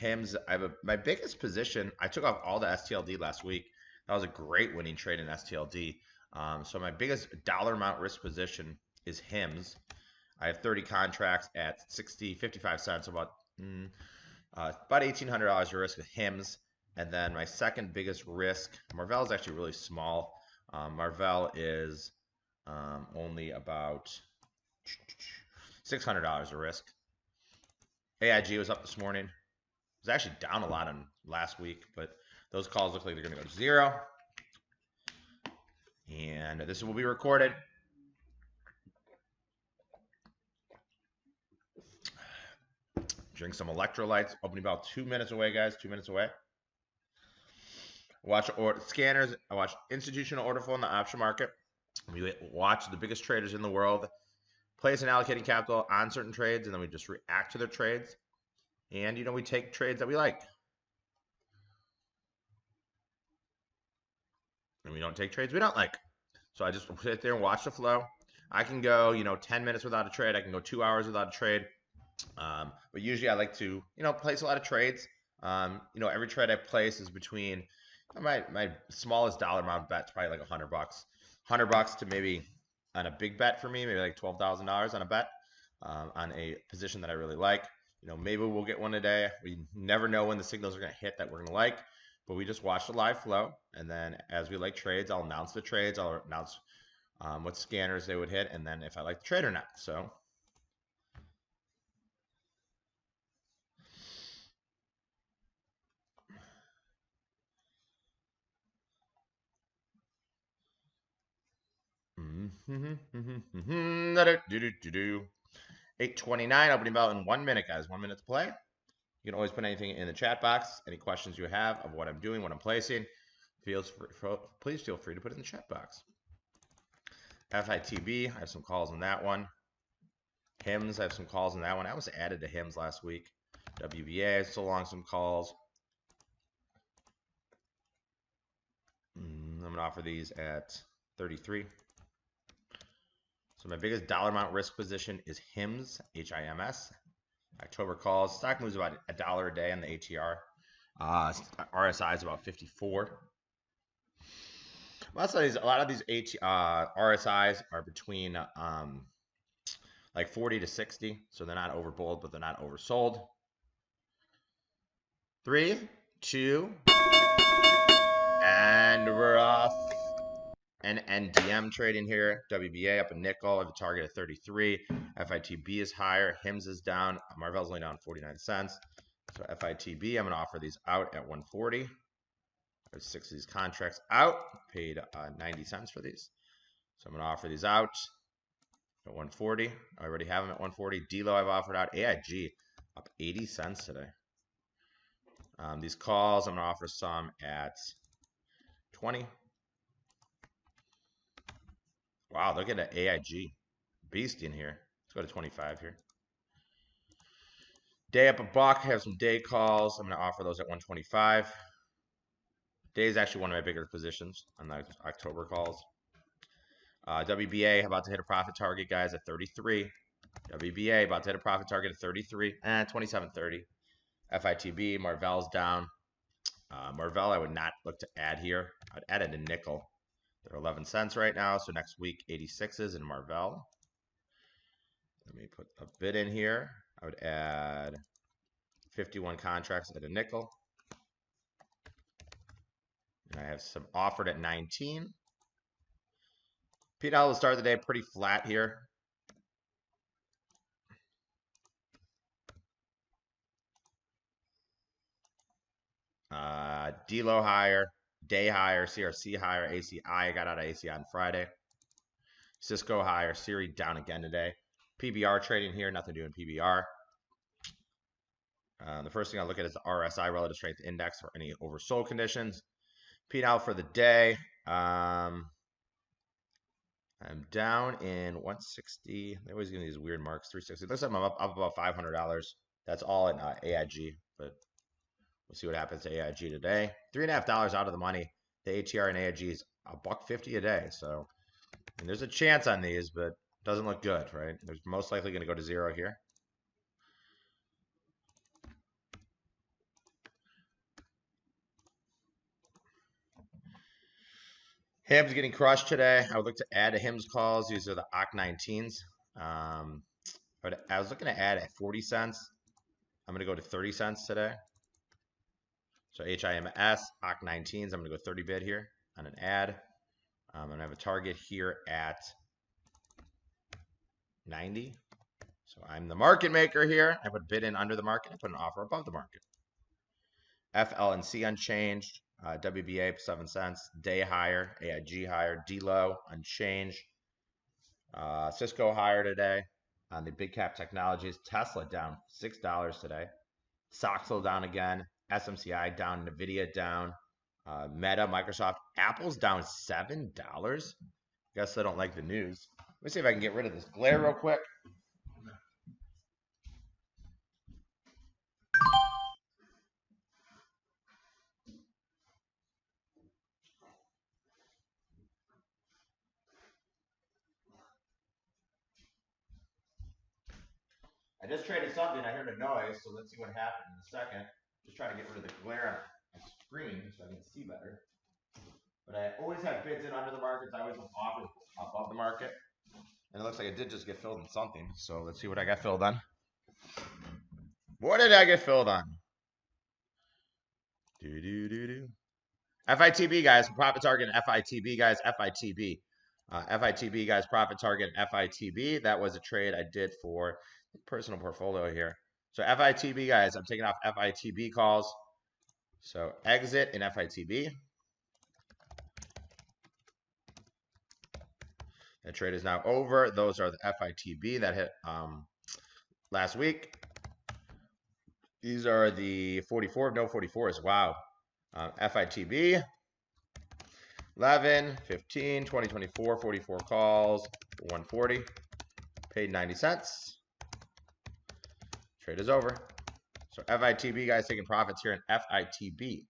HIMS. My biggest position. I took off all the STLD last week. That was a great winning trade in STLD. So my biggest dollar amount risk position is HIMS. I have 30 contracts at 55 cents, about $1,800 of risk with HIMS. And then my second biggest risk, Marvell is actually really small. Marvell is only about $600 of risk. AIG was up this morning. It was actually down a lot on last week, but those calls look like they're going to go to zero. And this will be recorded. Drink some electrolytes. Opening about 2 minutes away, guys. 2 minutes away. Watch scanners. I watch institutional order flow in the option market. We watch the biggest traders in the world place and allocating capital on certain trades, and then we just react to their trades. And, you know, we take trades that we like. And we don't take trades we don't like. So I just sit there and watch the flow. I can go, 10 minutes without a trade. I can go 2 hours without a trade. But usually I like to, place a lot of trades. Every trade I place is between my smallest dollar amount bet is probably like $100. $100 to maybe on a big bet for me, maybe like $12,000 on a bet on a position that I really like. Maybe we'll get one today. We never know when the signals are going to hit that we're going to like, but we just watch the live flow. And then as we like trades, I'll announce the trades. I'll announce what scanners they would hit, and then if I like the trade or not. So $8.29 opening bell in 1 minute, guys. 1 minute to play. You can always put anything in the chat box, any questions you have of what I'm doing, what I'm placing. Please feel free to put it in the chat box. FITB, I have some calls on that one. HIMS, I have some calls on that one. I was added to HIMS last week. WBA, still along some calls. I'm going to offer these at 33. So my biggest dollar amount risk position is HIMS, H-I-M-S. October calls. Stock moves about $1 a day on the ATR. RSI is about 54. A lot of these RSIs are between like 40 to 60. So they're not overbought, but they're not oversold. 3, 2, and we're off. And NDM trading here. WBA up a nickel. I have a target of 33. FITB is higher. HIMS is down. Marvell's only down 49 cents. So FITB, I'm going to offer these out at 140. There's 6 of these contracts out. Paid 90 cents for these. So I'm going to offer these out at 140. I already have them at 140. DLO I've offered out. AIG up 80 cents today. These calls, I'm going to offer some at 20. Wow, look at the AIG. Beast in here. Let's go to 25 here. Day up a buck. Have some day calls. I'm going to offer those at 125. Day is actually one of my bigger positions on the October calls. WBA about to hit a profit target, guys, at 33. WBA about to hit a profit target at 33. 27.30. FITB, Marvell's down. Marvell, I would not look to add here. I'd add it a nickel. They're 11 cents right now, so next week 86s in Marvell. Let me put a bid in here. I would add 51 contracts at a nickel. And I have some offered at 19. P&L will start the day pretty flat here. DLO higher, day higher, CRC higher, ACI. I got out of ACI on Friday. Cisco higher, Siri down again today. PBR trading here, nothing doing PBR. The first thing I look at is the RSI, relative strength index, for any oversold conditions. P&L for the day. I'm down in 160. They always give me these weird marks. 360. Looks like I'm up about $500. That's all in AIG, but we'll see what happens to AIG today. $3.50 out of the money. The ATR and AIG is $1.50 a day. So there's a chance on these, but it doesn't look good, right? There's most likely going to go to zero here. HIM's getting crushed today. I would look to add to HIM's calls. These are the OC19s. But I was looking to add at 40 cents. I'm going to go to 30 cents today. So HIMS, OC19s. I'm going to go 30 bid here on an add. I'm going to have a target here at 90. So I'm the market maker here. I put bid in under the market. I put an offer above the market. FLNC unchanged. WBA 7 cents. Day higher. AIG higher. D low unchanged. Cisco higher today. On the big cap technologies, Tesla down $6 today. Soxel down again. SMCI down. Nvidia down. Meta, Microsoft, Apple's down $7. Guess I don't like the news. Let me see if I can get rid of this glare real quick. I just traded something. I heard a noise, so let's see what happened in a second. Just trying to get rid of the glare on my screen so I can see better. But I always have bids in under the markets. I always have offers above the market. And it looks like it did just get filled in something. So let's see what I got filled on. What did I get filled on? FITB, guys. Profit target and FITB, guys. FITB. FITB, guys. Profit target and FITB. That was a trade I did for personal portfolio here. So FITB, guys. I'm taking off FITB calls. So exit in FITB. That trade is now over. Those are the FITB that hit last week. These are the 44, no 44s. Wow. FITB 11, 15, 20, 24, 44 calls, 140. Paid 90 cents. Trade is over. So FITB, guys, taking profits here in FITB.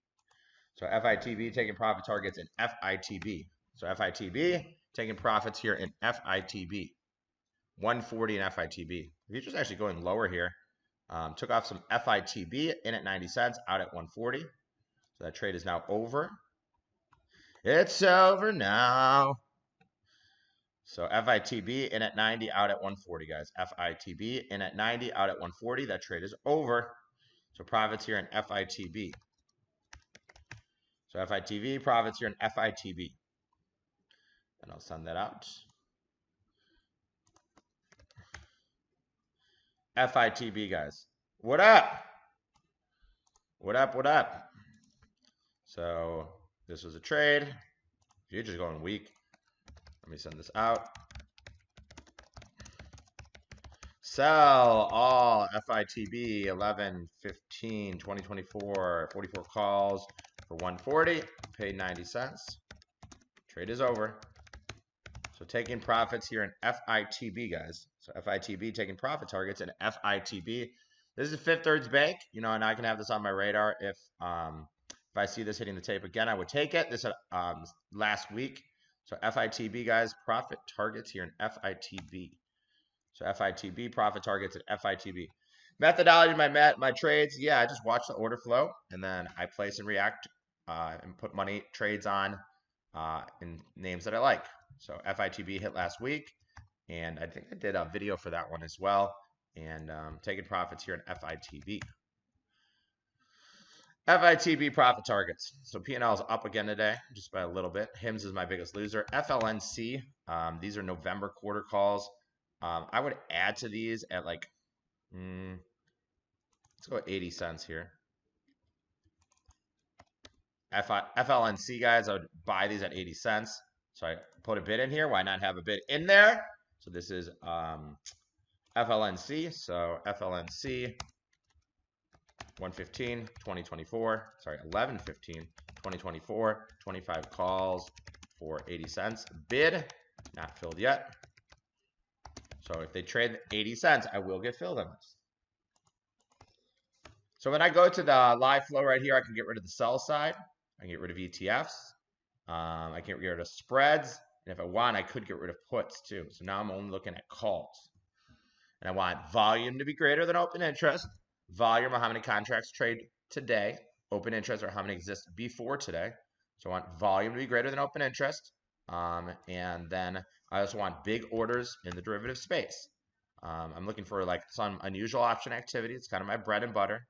So FITB taking profit targets in FITB. So FITB taking profits here in FITB. 140 in FITB. Futures actually going lower here. Took off some FITB in at 90 cents, out at 140. So that trade is now over. It's over now. So FITB in at 90, out at 140, guys. FITB in at 90, out at 140. That trade is over. So profits here in FITB. So FITB, profits here in FITB. And I'll send that out. FITB, guys. What up? What up? What up? So this was a trade. Futures going weak. Let me send this out. Sell all FITB 11, 15, 20, 24, 44 calls for 140. Paid 90 cents. Trade is over. So taking profits here in FITB, guys. So FITB taking profit targets in FITB. This is Fifth Third's Bank, you know, and I can have this on my radar if I see this hitting the tape again, I would take it. This last week. So FITB, guys, profit targets here in FITB. So FITB, profit targets at FITB. Methodology, my trades, yeah, I just watch the order flow, and then I place and react and put money trades on in names that I like. So FITB hit last week, and I think I did a video for that one as well, and taking profits here in FITB. FITB profit targets. So P&L is up again today, just by a little bit. HIMS is my biggest loser. FLNC, these are November quarter calls. I would add to these at like, let's go 80 cents here. FLNC, guys, I would buy these at 80 cents. So I put a bid in here. Why not have a bid in there? So this is FLNC. So FLNC 115, 2024. Sorry, 1115, 2024. 25 calls for 80 cents. Bid, not filled yet. So if they trade 80 cents, I will get filled on this. So when I go to the live flow right here, I can get rid of the sell side. I can get rid of ETFs. I can get rid of spreads. And if I want, I could get rid of puts too. So now I'm only looking at calls. And I want volume to be greater than open interest. Volume or how many contracts trade today. Open interest or how many exist before today. So I want volume to be greater than open interest. And then I also want big orders in the derivative space. I'm looking for like some unusual option activity. It's kind of my bread and butter.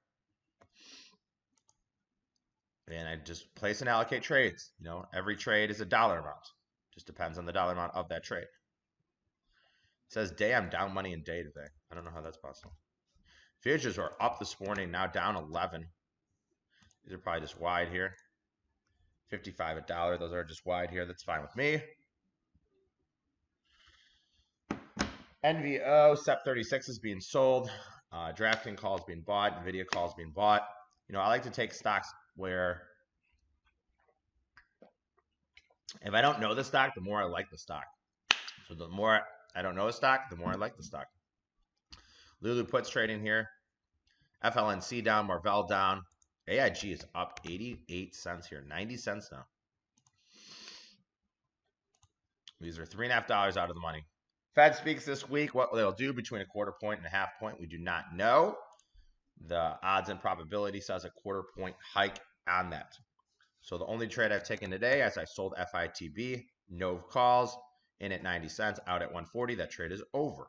And I just place and allocate trades. You know, every trade is a dollar amount. Just depends on the dollar amount of that trade. It says day, I'm down money in day today. I don't know how that's possible. Futures are up this morning, now down 11. These are probably just wide here. 55 a dollar. Those are just wide here. That's fine with me. NVO, SEP 36 is being sold. DraftKings call is being bought. NVIDIA call is being bought. You know, I like to take stocks where if I don't know the stock, the more I like the stock. So the more I don't know a stock, the more I like the stock. Lulu puts trading here. FLNC down, Marvell down. AIG is up 88 cents here, 90 cents now. These are $3.50 out of the money. Fed speaks this week. What they'll do between a quarter point and a half point, we do not know. The odds and probability says a quarter point hike on that. So the only trade I've taken today, as I sold FITB, no calls, in at 90 cents, out at 140. That trade is over.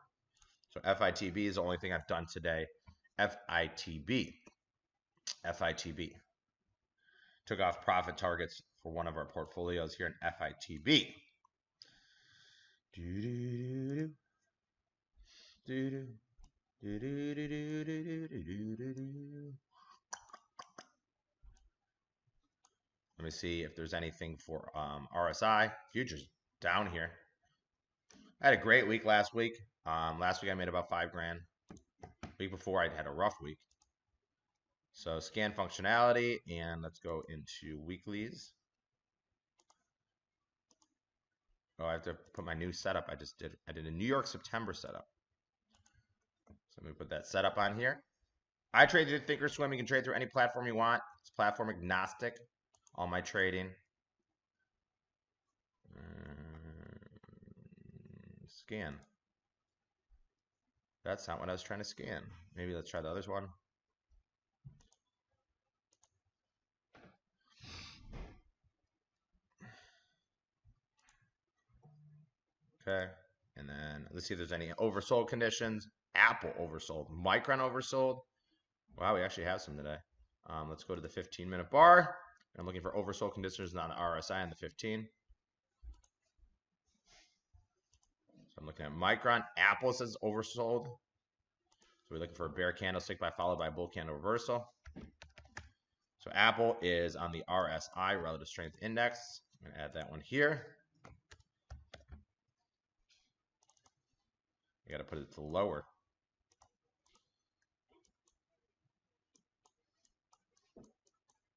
So FITB is the only thing I've done today. FITB. Took off profit targets for one of our portfolios here in FITB. Let me see if there's anything for RSI. Futures down here. I had a great week last week. Last week I made about $5 grand. Week before I had a rough week. So scan functionality, and let's go into weeklies. Oh, I have to put my new setup. I did a New York September setup. So let me put that setup on here. I trade through Thinkorswim. You can trade through any platform you want. It's platform agnostic. All my trading. Scan. That's not what I was trying to scan. Maybe let's try the other one. Okay. And then let's see if there's any oversold conditions. Apple oversold. Micron oversold. Wow, we actually have some today. Let's go to the 15-minute bar. I'm looking for oversold conditions on the RSI and the 15. So I'm looking at Micron. Apple says oversold. So we're looking for a bear candlestick followed by a bull candle reversal. So Apple is on the RSI, relative strength index. I'm going to add that one here. You got to put it to lower.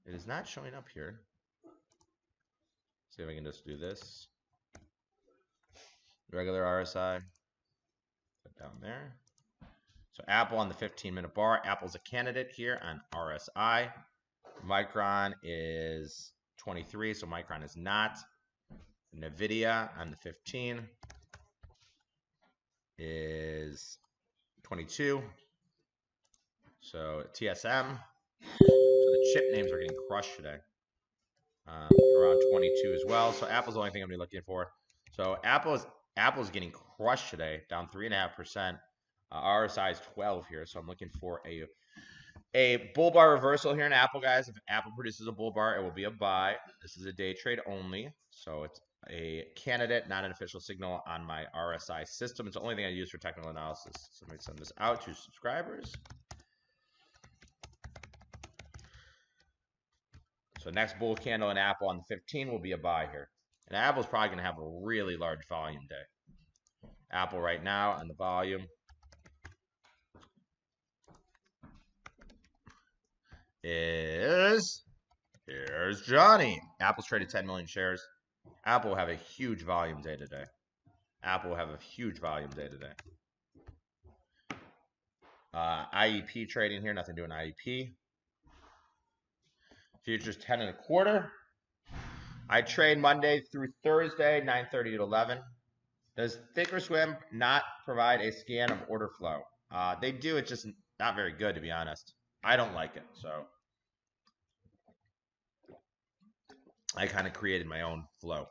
It is not showing up here. See if I can just do this. Regular RSI. Put down there. So Apple on the 15-minute bar. Apple's a candidate here on RSI. Micron is 23, so Micron is not. NVIDIA on the 15 is 22. So TSM. So the chip names are getting crushed today. Around 22 as well. So Apple's the only thing I'm going to be looking for. So Apple's getting crushed today, down 3.5%. RSI is 12 here, so I'm looking for a bull bar reversal here in Apple, guys. If Apple produces a bull bar, it will be a buy. This is a day trade only, so it's a candidate, not an official signal on my RSI system. It's the only thing I use for technical analysis. So I'm going to send this out to subscribers. So next bull candle in Apple on the 15 will be a buy here. And Apple's probably going to have a really large volume day. Apple right now on the volume is, here's Johnny. Apple's traded 10 million shares. Apple will have a huge volume day today. Apple will have a huge volume day today. IEP trading here, nothing doing IEP. Futures 10.25. I trade Monday through Thursday, 9:30 to 11. Does Thinkorswim not provide a scan of order flow? They do. It's just not very good, to be honest. I don't like it, so I kind of created my own flow.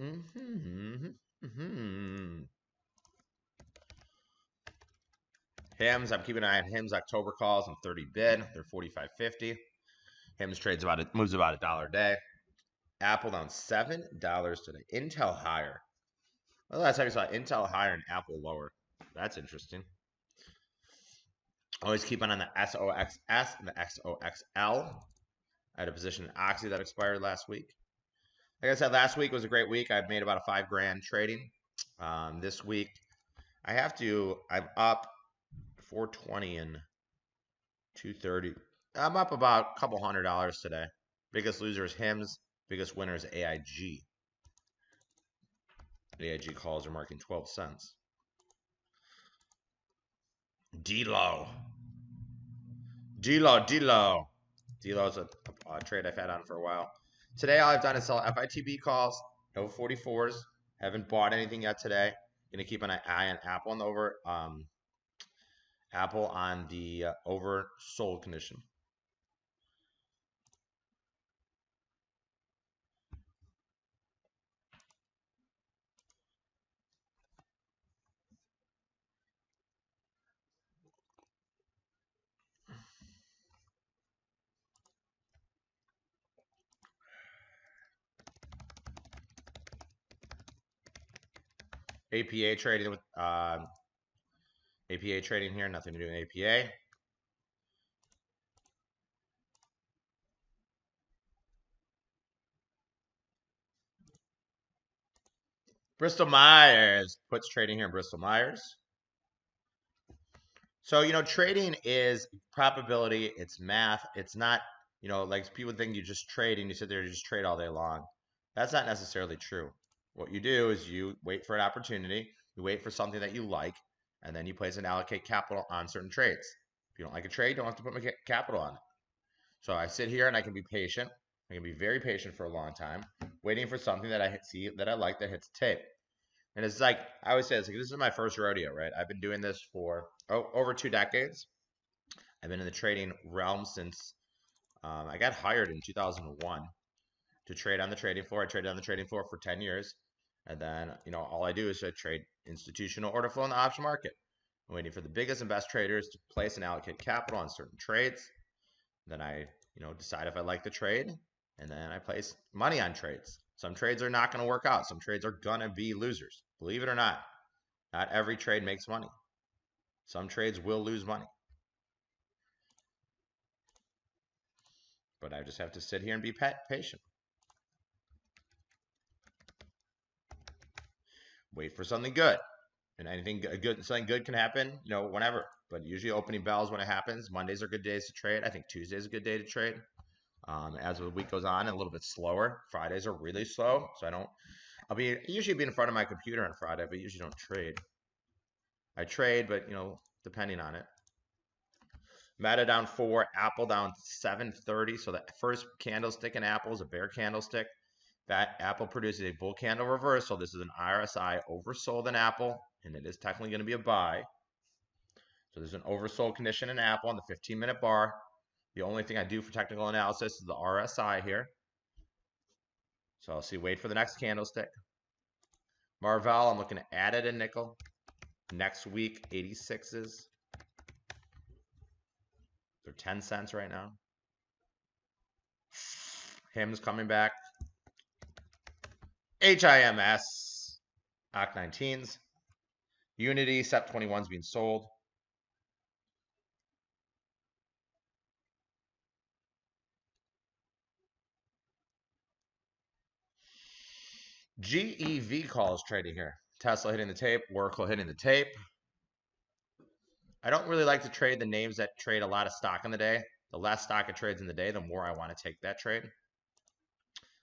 Hims, I'm keeping an eye on Hims October calls on 30 bid. They're 45.50. Hims trades moves about $1 a day. Apple down $7 today. Intel higher. Well, last time you saw Intel higher and Apple lower. That's interesting. Always keep on the SOXS and the XOXL. I had a position in Oxy that expired last week. Like I said, last week was a great week. I made about a $5,000 trading. This week, I'm up 420 and 230. I'm up about a couple $100 today. Biggest loser is Hims. Biggest winner is AIG. AIG calls are marking 12 cents. D-Lo. D-Lo's a trade I've had on for a while. Today, all I've done is sell FITB calls, no 44s. Haven't bought anything yet today. Gonna keep an eye on Apple on the oversold condition. APA trading with APA trading here, nothing to do with APA. Bristol Myers puts trading here in Bristol Myers. So, trading is probability, it's math. It's not, like people think you just trade and you sit there and just trade all day long. That's not necessarily true. What you do is you wait for an opportunity, you wait for something that you like, and then you place and allocate capital on certain trades. If you don't like a trade, you don't have to put my capital on it. So I sit here and I can be patient. I can be very patient for a long time, waiting for something that I see that I like that hits tape. And it's like, I always say, this is my first rodeo, right? I've been doing this for over 2 decades. I've been in the trading realm since I got hired in 2001 to trade on the trading floor. I traded on the trading floor for 10 years. And then, all I do is I trade institutional order flow in the option market. I'm waiting for the biggest and best traders to place and allocate capital on certain trades. Then I, decide if I like the trade, and then I place money on trades. Some trades are not going to work out. Some trades are going to be losers. Believe it or not every trade makes money. Some trades will lose money. But I just have to sit here and be patient. Wait for something good. And something good can happen, whenever. But usually opening bells when it happens. Mondays are good days to trade. I think Tuesday is a good day to trade. As the week goes on, a little bit slower. Fridays are really slow, so I'll usually be in front of my computer on Friday, but usually don't trade. I trade, but depending on it. Meta down 4, Apple down 730. So the first candlestick in Apple is a bear candlestick. That Apple produces a bull candle reversal. This is an RSI oversold in Apple, and it is technically going to be a buy. So there's an oversold condition in Apple on the 15-minute bar. The only thing I do for technical analysis is the RSI here. So I'll see, wait for the next candlestick. Marvell, I'm looking to add it in nickel. Next week, 86s. They're 10 cents right now. Hims coming back. HIMS, OC19s. Unity, SEP 21's being sold. GEV calls trading here. Tesla hitting the tape, Oracle hitting the tape. I don't really like to trade the names that trade a lot of stock in the day. The less stock it trades in the day, the more I want to take that trade.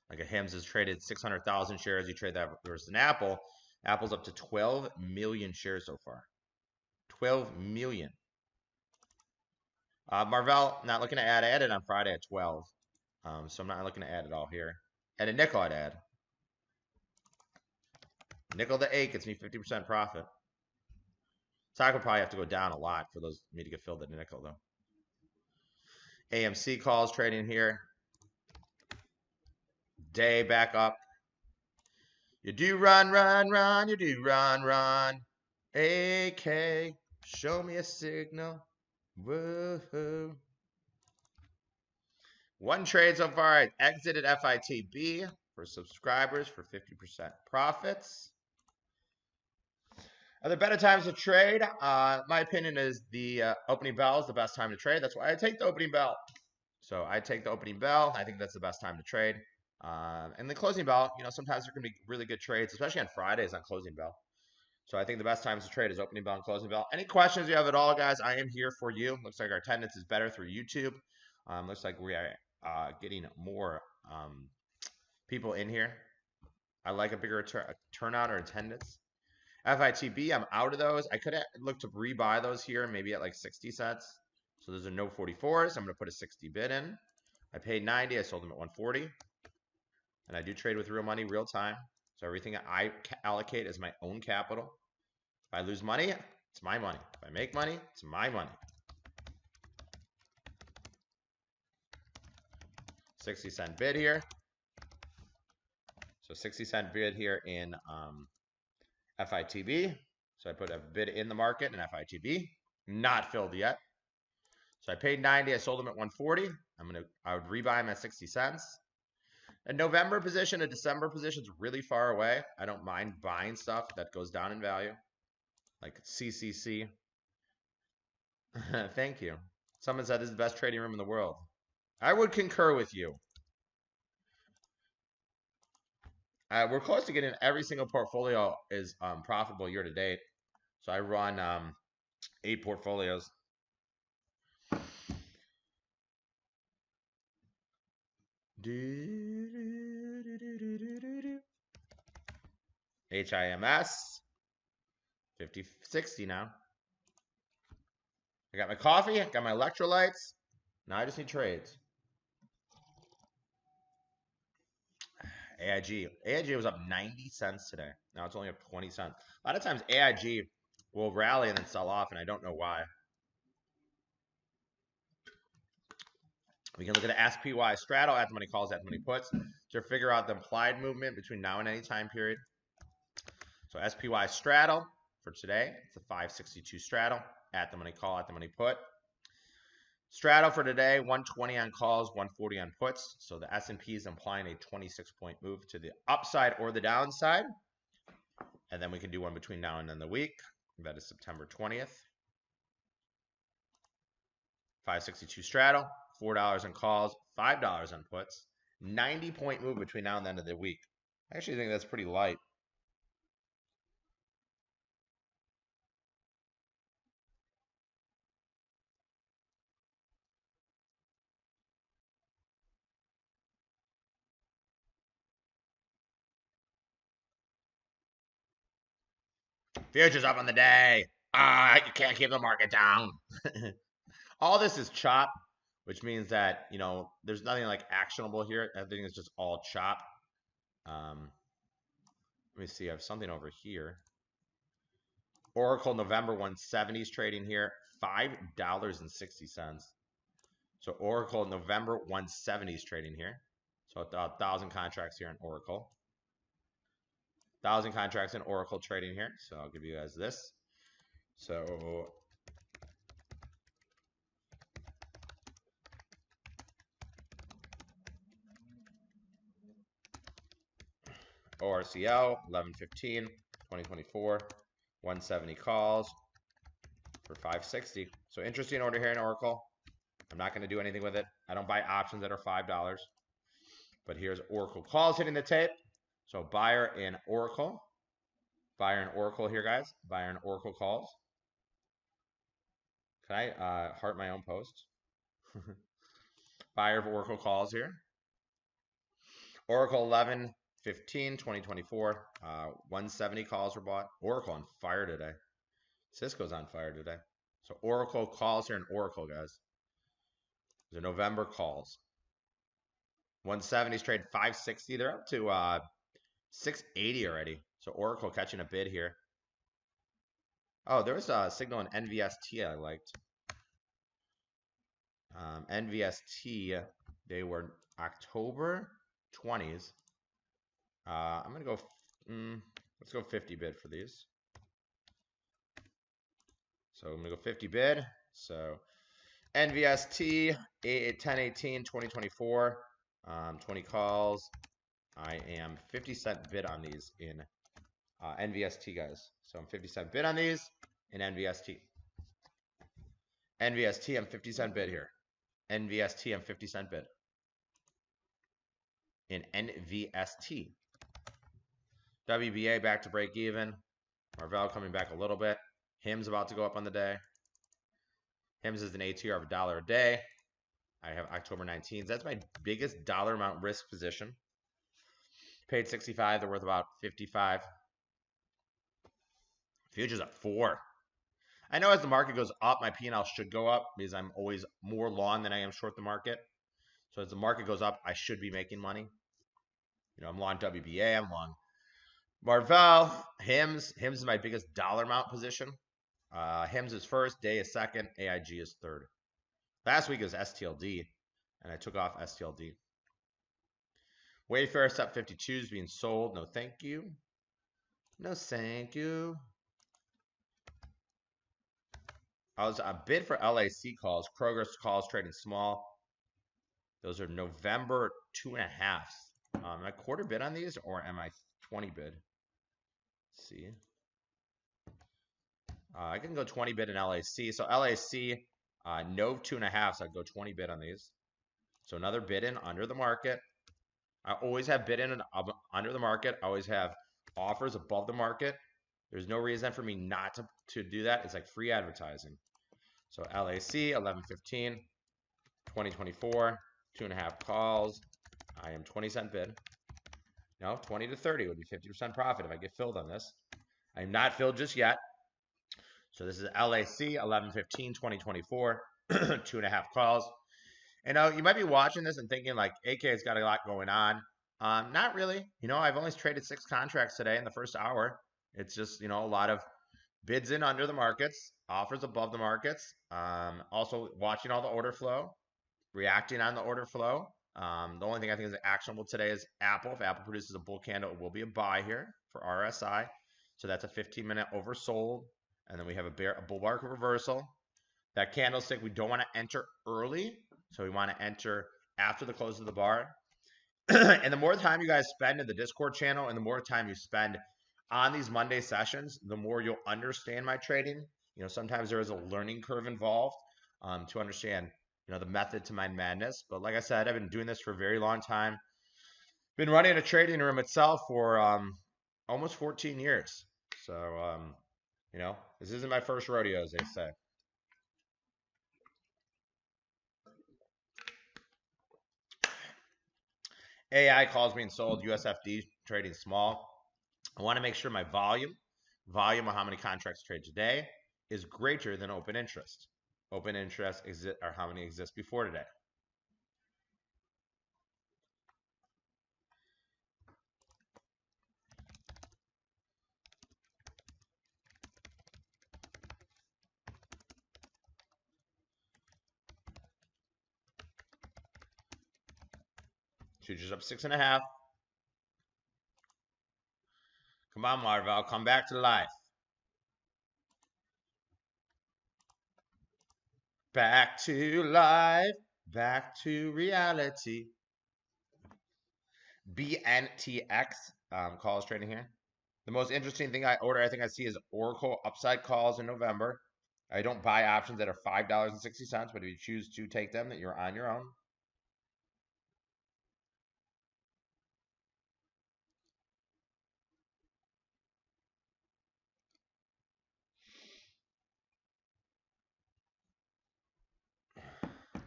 Like a Hims has traded 600,000 shares. You trade that versus an Apple. Apple's up to 12 million shares so far. 12 million. Marvell, not looking to add. I added on Friday at 12. So I'm not looking to add it all here. And a nickel I'd add. Nickel to 8 gets me 50% profit. Stock would probably have to go down a lot for me to get filled at nickel, though. AMC calls trading here. Day back up. You do run, run, run. You do run, run. AK, show me a signal. Whoa. One trade so far. I exited FITB for subscribers for 50% profits. Are there better times to trade? My opinion is the opening bell is the best time to trade. That's why I take the opening bell. So I take the opening bell. I think that's the best time to trade. And the closing bell, sometimes there can be really good trades, especially on Fridays on closing bell. So I think the best times to trade is opening bell and closing bell. Any questions you have at all, guys, I am here for you. Looks like our attendance is better through YouTube. Looks like we are getting more people in here. I like a bigger turnout or attendance. FITB, I'm out of those. I could look to rebuy those here, maybe at like 60 cents. So those are no 44s. I'm going to put a 60 bid in. I paid 90. I sold them at 140. And I do trade with real money, real time. So everything I allocate is my own capital. If I lose money, it's my money. If I make money, it's my money. 60-cent bid here. So 60-cent bid here in FITB. So I put a bid in the market in FITB. Not filled yet. So I paid 90. I sold them at 140. I would rebuy them at 60 cents. A November position, a December position is really far away. I don't mind buying stuff that goes down in value, like CCC. Thank you. Someone said this is the best trading room in the world. I would concur with you. We're close to getting every single portfolio is profitable year to date. So I run 8 portfolios. HIMS 50-60 now. I got my coffee, got my electrolytes. Now I just need trades. AIG. AIG was up 90 cents today. Now it's only up 20 cents. A lot of times AIG will rally and then sell off, and I don't know why. We can look at the SPY straddle, at the money calls, at the money puts, to figure out the implied movement between now and any time period. So SPY straddle for today, it's a 562 straddle, at the money call, at the money put. Straddle for today, 120 on calls, 140 on puts. So the S&P is implying a 26-point move to the upside or the downside. And then we can do one between now and then the week. That is September 20th. 562 straddle, $4 on calls, $5 on puts. 90-point move between now and the end of the week. I actually think that's pretty light. Futures up on the day. You can't keep the market down. All this is chop, which means that, there's nothing like actionable here. Everything is just all chop. Let me see. I have something over here. Oracle November 170s trading here, $5.60. So Oracle November 170s trading here. So 1,000 contracts here in Oracle. 1,000 contracts in Oracle trading here. So I'll give you guys this. So ORCL 11/15/2024, 170 calls for 560. So interesting order here in Oracle. I'm not going to do anything with it. I don't buy options that are $5. But here's Oracle calls hitting the tape. So buyer in Oracle. Buyer in Oracle here, guys. Buyer in Oracle calls. Can I heart my own post? Buyer of Oracle calls here. Oracle 11/15/2024. 170 calls were bought. Oracle on fire today. Cisco's on fire today. So Oracle calls here in Oracle, guys. The November calls. 170s trade 560. They're up to 680 already. So Oracle catching a bid here. Oh, there was a signal in NVST I liked. NVST, they were October 20s. I'm going to go Let's go 50 bid for these. So I'm gonna go 50 bid. So NVST 10/18 2024, 20 calls. I am 50-cent bid on these in NVST, guys. So I'm 50-cent bid on these in NVST. NVST, I'm 50-cent bid here. NVST, I'm 50-cent bid in NVST. WBA back to break even. Marvell coming back a little bit. HIM's about to go up on the day. HIM's is an ATR of $1 a day. I have October 19th. That's my biggest dollar amount risk position. Paid 65. They're worth about 55. Futures at 4. I know as the market goes up, my P&L should go up because I'm always more long than I am short the market. So as the market goes up, I should be making money. You know, I'm long WBA. I'm long Marvell. HIMS. HIMS is my biggest dollar amount position. HIMS is first. Day is second. AIG is third. Last week was STLD, and I took off STLD. Wayfair SEP 52 is being sold. No, thank you. No, thank you. I was a bid for LAC calls. Kroger's calls trading small. Those are November 2.5. Am I quarter bid on these or am I 20 bid? Let's see. I can go 20 bid in LAC. So LAC, no 2.5, so I'd go 20 bid on these. So another bid in under the market. I always have bid in and under the market. I always have offers above the market. There's no reason for me not to do that. It's like free advertising. So LAC 11/15, 2024, 2.5 calls. I am 20-cent bid. No, 20 to 30 would be 50% profit if I get filled on this. I am not filled just yet. So this is LAC 11/15, 2024, 2.5 calls. And you might be watching this and thinking like, AK's got a lot going on. Not really. You know, I've only traded 6 contracts today in the first hour. It's just, you know, a lot of bids in under the markets, offers above the markets. Also watching all the order flow, reacting on the order flow. The only thing I think is actionable today is Apple. If Apple produces a bull candle, it will be a buy here for RSI. So that's a 15-minute oversold. And then we have a bull market reversal. That candlestick, we don't want to enter early. So we want to enter after the close of the bar. And the more time you guys spend in the Discord channel and the more time you spend on these Monday sessions, the more you'll understand my trading. You know, sometimes there is a learning curve involved to understand, you know, the method to my madness. But like I said, I've been doing this for a very long time. Been running a trading room itself for almost 14 years. So, you know, this isn't my first rodeo, as they say. AI calls being sold, USFD trading small. I want to make sure my volume of how many contracts trade today is greater than open interest. Open interest or how many exist before today. Futures up 6.5. Come on, Marvell, come back to life. Back to life, back to reality. BNTX calls trading here. The most interesting thing I think I see is Oracle upside calls in November. I don't buy options that are $5.60, but if you choose to take them, that you're on your own.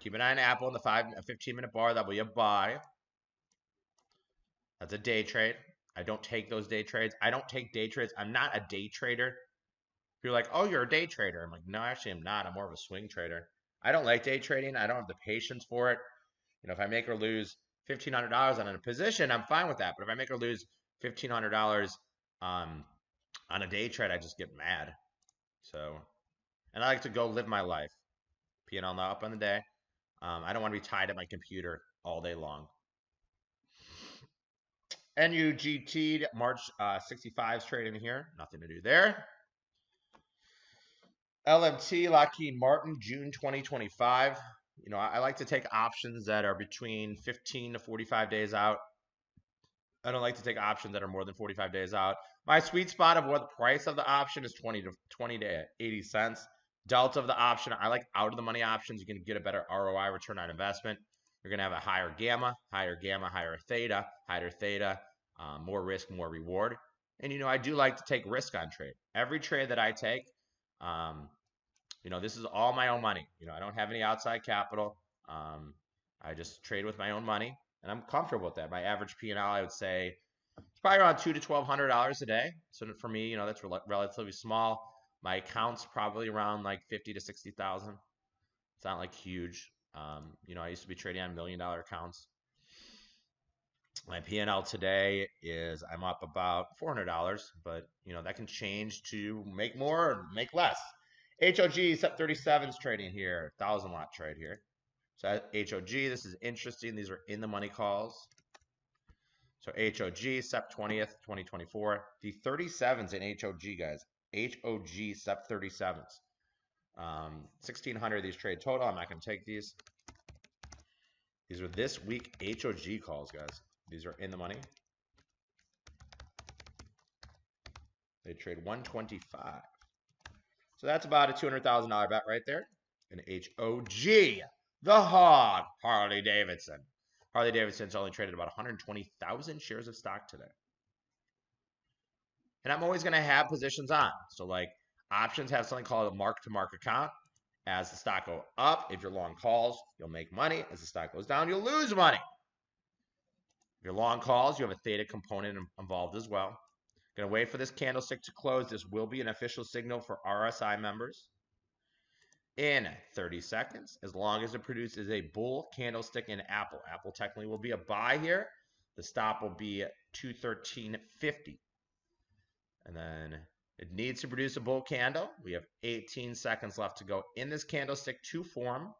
Keep an eye on Apple in the 15-minute bar. That'll be a buy. That's a day trade. I don't take those day trades. I don't take day trades. I'm not a day trader. You're like, oh, you're a day trader. I'm like, no, actually, I'm not. I'm more of a swing trader. I don't like day trading. I don't have the patience for it. You know, if I make or lose $1,500 on a position, I'm fine with that. But if I make or lose $1,500 on a day trade, I just get mad. So, and I like to go live my life. P&L up on the day. I don't want to be tied at my computer all day long. NUGT March 65's trading here. Nothing to do there. LMT Lockheed Martin June 2025. You know, I like to take options that are between 15 to 45 days out. I don't like to take options that are more than 45 days out. My sweet spot of what the price of the option is 20 to 80 cents. Delta of the option, I like out of the money options. You can get a better ROI, return on investment. You're going to have a higher gamma, higher theta, more risk, more reward. And, you know, I do like to take risk on trade. Every trade that I take, you know, this is all my own money. You know, I don't have any outside capital. I just trade with my own money, and I'm comfortable with that. My average P&L, I would say, it's probably around $200 to $1,200 a day. So for me, you know, that's relatively small. My account's probably around like 50 to 60,000. It's not like huge. You know, I used to be trading on $1 million accounts. My P&L today is I'm up about $400, but you know that can change to make more or make less. HOG SEP 37's trading here, 1,000-watt trade here. So HOG, this is interesting. These are in the money calls. So HOG SEP 20th, 2024. The 37s in HOG, guys. HOG SEP 37s. 1,600 of these trade total. I'm not going to take these. These are this week HOG calls, guys. These are in the money. They trade 125. So that's about a $200,000 bet right there. An HOG, the Hog, Harley Davidson. Harley Davidson's only traded about 120,000 shares of stock today. And I'm always going to have positions on. So like options have something called a mark-to-market account. As the stock goes up, if you're long calls, you'll make money. As the stock goes down, you'll lose money. If you're long calls, you have a theta component involved as well. Going to wait for this candlestick to close. This will be an official signal for RSI members. In 30 seconds, as long as it produces a bull candlestick in Apple. Apple technically will be a buy here. The stop will be at 213.50. And then it needs to produce a bull candle. We have 18 seconds left to go in this candlestick to form.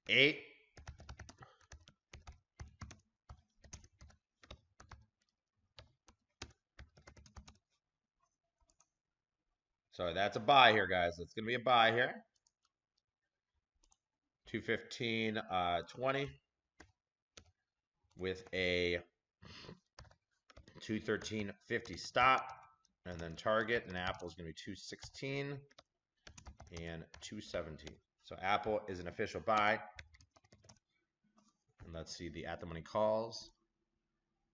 8. So that's a buy here, guys. It's going to be a buy here. 215.20 with a 213.50 stop, and then target. And Apple is going to be 216 and 217. So Apple is an official buy. And let's see the at the money calls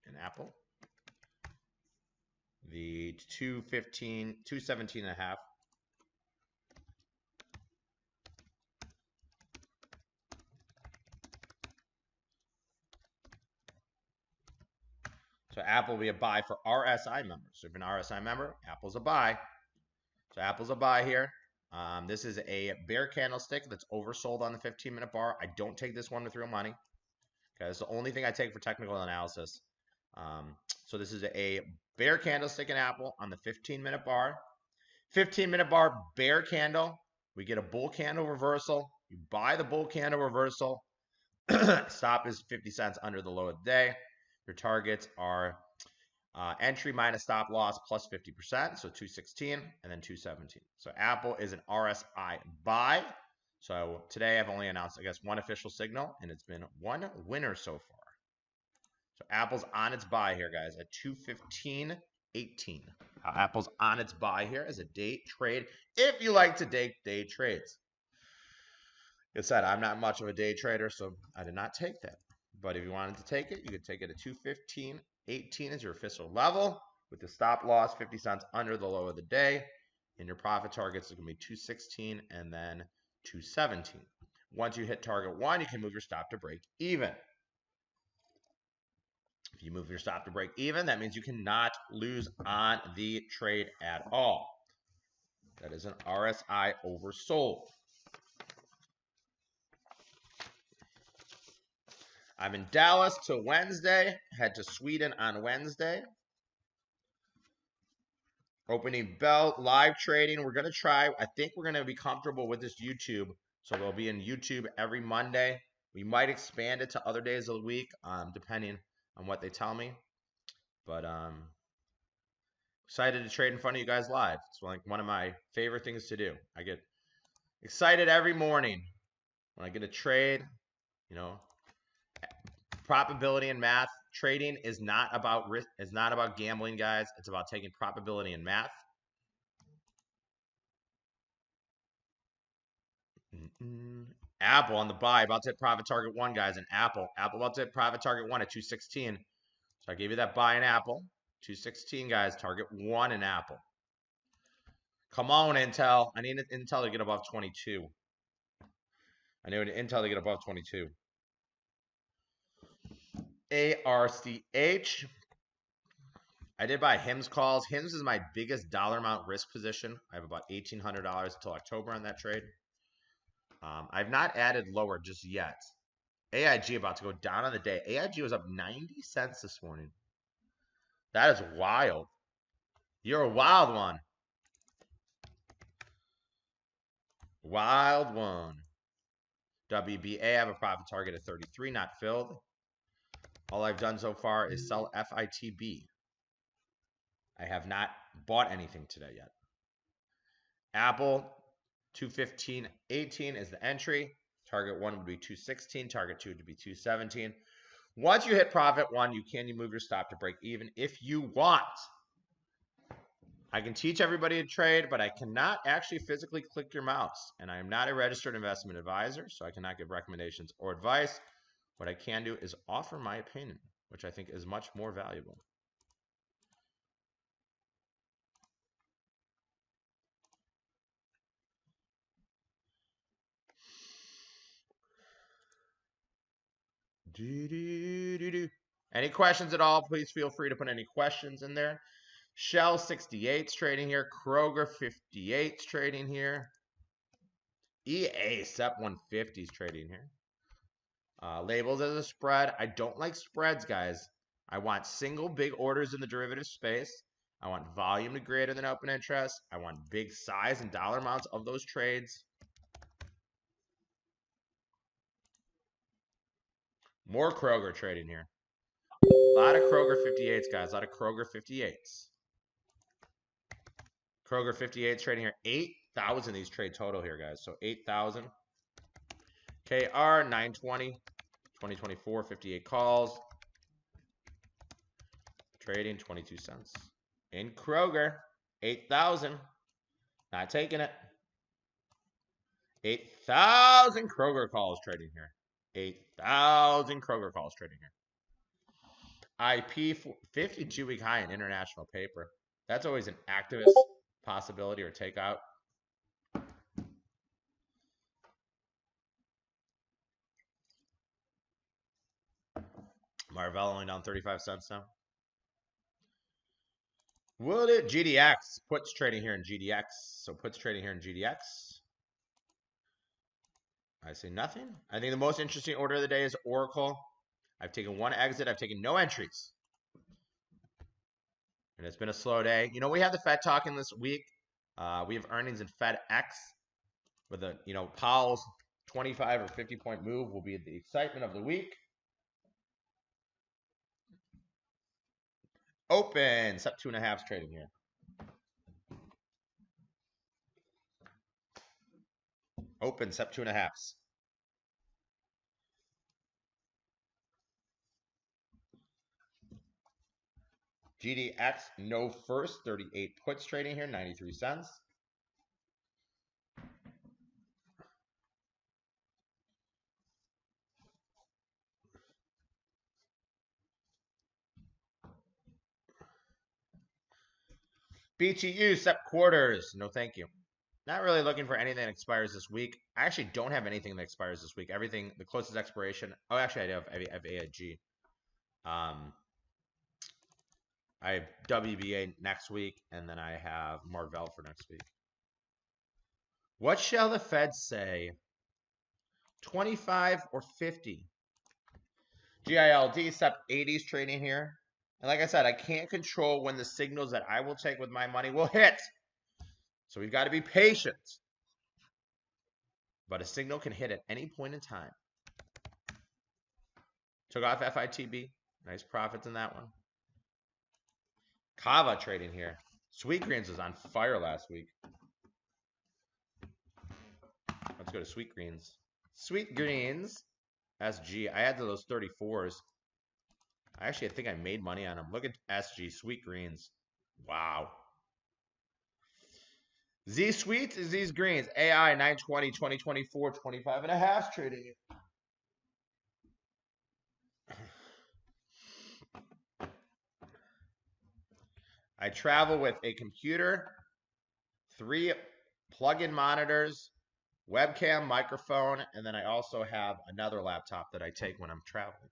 in Apple. The 215, 217 and a half. So Apple will be a buy for RSI members. So if you're an RSI member, Apple's a buy. So Apple's a buy here. This is a bear candlestick that's oversold on the 15-minute bar. I don't take this one with real money. Okay, that's the only thing I take for technical analysis. So this is a bear candlestick in Apple on the 15-minute bar. 15-minute bar bear candle. We get a bull candle reversal. You buy the bull candle reversal. Stop is 50 cents under the low of the day. Your targets are entry minus stop loss plus 50%, so 216 and then 217. So Apple is an RSI buy. So today I've only announced, I guess, one official signal, and it's been one winner so far. So Apple's on its buy here, guys, at 215.18. Apple's on its buy here as a day trade, if you like to day trades. Like I said, I'm not much of a day trader, so I did not take that. But if you wanted to take it, you could take it at 215.18 as your official level with the stop loss 50 cents under the low of the day. And your profit targets are going to be 216 and then 217. Once you hit target 1, you can move your stop to break even. If you move your stop to break even, that means you cannot lose on the trade at all. That is an RSI oversold. I'm in Dallas till Wednesday. Head to Sweden on Wednesday. Opening bell, live trading. We're going to try. I think we're going to be comfortable with this YouTube So they'll be in YouTube every Monday. We might expand it to other days of the week, depending on what they tell me. But excited to trade in front of you guys live. It's like one of my favorite things to do. I get excited every morning when I get a trade. You know, probability and math. Trading is not about risk. It's not about gambling, guys. It's about taking probability and math. Apple on the buy, about to hit profit target 1, guys. And Apple about to hit profit target 1 at 216. So I gave you that buy in Apple. 216, guys. Target 1 in Apple. Come on, Intel. I need Intel to get above 22. I need Intel to get above 22. ARCH. I did buy HIMS calls. HIMS is my biggest dollar amount risk position. I have about $1,800 until October on that trade. I've not added lower just yet. AIG about to go down on the day. AIG was up 90 cents this morning. That is wild. You're a wild one. Wild one. WBA, I have a profit target of 33, not filled. All I've done so far is sell FITB. I have not bought anything today yet. Apple, 215.18 is the entry. Target 1 would be 216. Target 2 would be 217. Once you hit profit 1, you can move your stop to break even if you want. I can teach everybody to trade, but I cannot actually physically click your mouse. And I am not a registered investment advisor, so I cannot give recommendations or advice. What I can do is offer my opinion, which I think is much more valuable. Any questions at all? Please feel free to put any questions in there. Shell 68's trading here. Kroger 58's trading here. EA SEP 150's trading here. Labels as a spread. I don't like spreads, guys. I want single big orders in the derivative space. I want volume to greater than open interest. I want big size and dollar amounts of those trades. More Kroger trading here. A lot of Kroger 58s, guys. A lot of Kroger 58s. Kroger 58s trading here. 8,000 these trade total here, guys. So 8,000. KR 920. 2024 58 calls. Trading 22 cents. In Kroger, 8,000. Not taking it. 8,000 Kroger calls trading here. 8,000 Kroger calls trading here. IP 52-week high in international paper. That's always an activist possibility or takeout. Marvell only down 35 cents now. Would it? GDX. Puts trading here in GDX. So puts trading here in GDX. I say nothing. I think the most interesting order of the day is Oracle. I've taken one exit. I've taken no entries. And it's been a slow day. You know, we have the Fed talking this week. We have earnings in FedEx with a, Powell's 25 or 50 point move will be the excitement of the week. Open. It's up 2.5 trading here. Open. It's up 2.5. GDX, no first, 38 puts trading here, 93 cents. BTU, SEP quarters, no thank you. Not really looking for anything that expires this week. I actually don't have anything that expires this week. Everything, the closest expiration. Oh, actually, I have AIG. I have WBA next week, and then I have Marvell for next week. What shall the Fed say? 25 or 50? GILD, SEP 80s trading here. And like I said, I can't control when the signals that I will take with my money will hit. So we've got to be patient. but a signal can hit at any point in time. Took off FITB. Nice profits in that one. Kava trading here. Sweet Greens was on fire last week. Let's go to Sweet Greens. Sweet Greens. SG. I had those 34s. I think I made money on them. Look at SG. Sweet Greens. Wow. Z Sweets is these greens. AI 920, 2024, 25 and a half trading it. I travel with a computer, 3 plug-in monitors, webcam, microphone, and then I also have another laptop that I take when I'm traveling.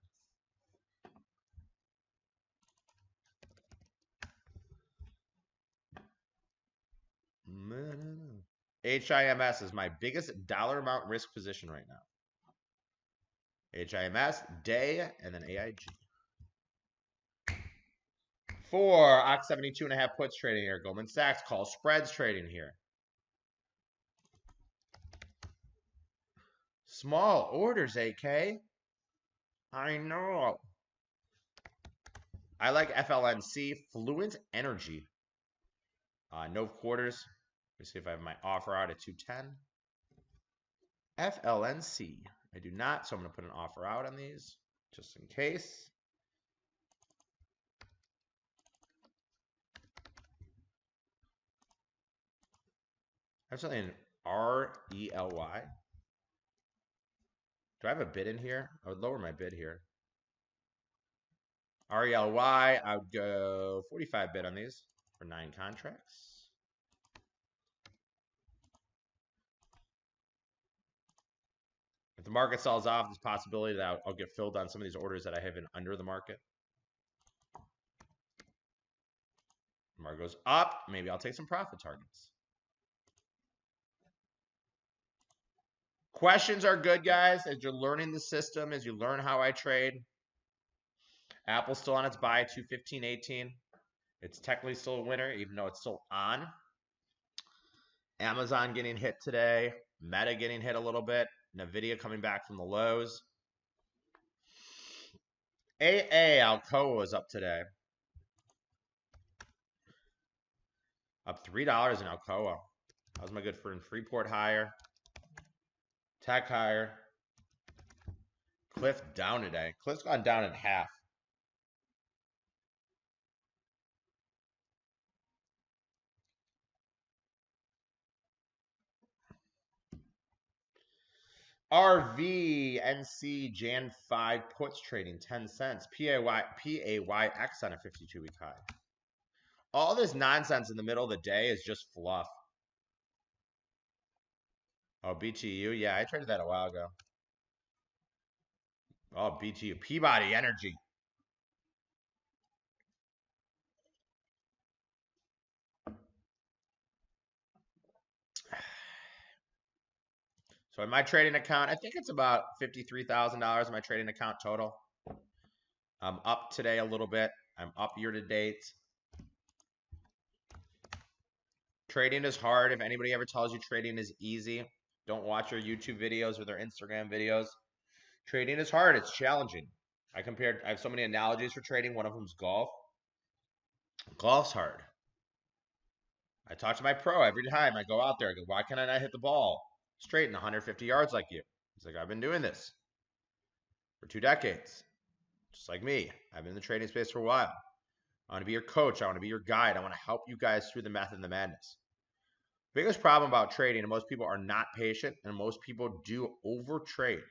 HIMS is my biggest dollar amount risk position right now. HIMS, day, and then AIG. 4, OX 72.5 puts trading here. Goldman Sachs call spreads trading here. Small orders, AK. I know. I like FLNC, Fluent Energy. No quarters. Let me see if I have my offer out at 210. FLNC. I do not, so I'm going to put an offer out on these just in case. I have something in RELY. Do I have a bid in here? I would lower my bid here. RELY, I would go 45 bid on these for 9 contracts. If the market sells off, there's a possibility that I'll get filled on some of these orders that I have in under the market. The market goes up, maybe I'll take some profit targets. Questions are good, guys, as you're learning the system, as you learn how I trade. Apple's still on its buy, 215.18. It's technically still a winner, even though it's still on. Amazon getting hit today. Meta getting hit a little bit. NVIDIA coming back from the lows. AA, Alcoa was up today. Up $3 in Alcoa. That was my good friend. Freeport higher. Tech higher. Cliff down today. Cliff's gone down in half. RV NC Jan 5 puts trading 10 cents. PAYX on a 52-week high. All this nonsense in the middle of the day is just fluff. Oh, BTU. Yeah, I traded that a while ago. Oh, BTU. Peabody Energy. So in my trading account, I think it's about $53,000 in my trading account total. I'm up today a little bit. I'm up year to date. Trading is hard. If anybody ever tells you trading is easy, don't watch their YouTube videos or their Instagram videos. Trading is hard. It's challenging. I have so many analogies for trading. One of them is golf. Golf's hard. I talk to my pro every time I go out there. I go, why can't I not hit the ball straight in 150 yards like you? He's like, I've been doing this for 2 decades. Just like me. I've been in the trading space for a while. I want to be your coach. I want to be your guide. I want to help you guys through the method and the madness. Biggest problem about trading, and most people are not patient, and most people do overtrade.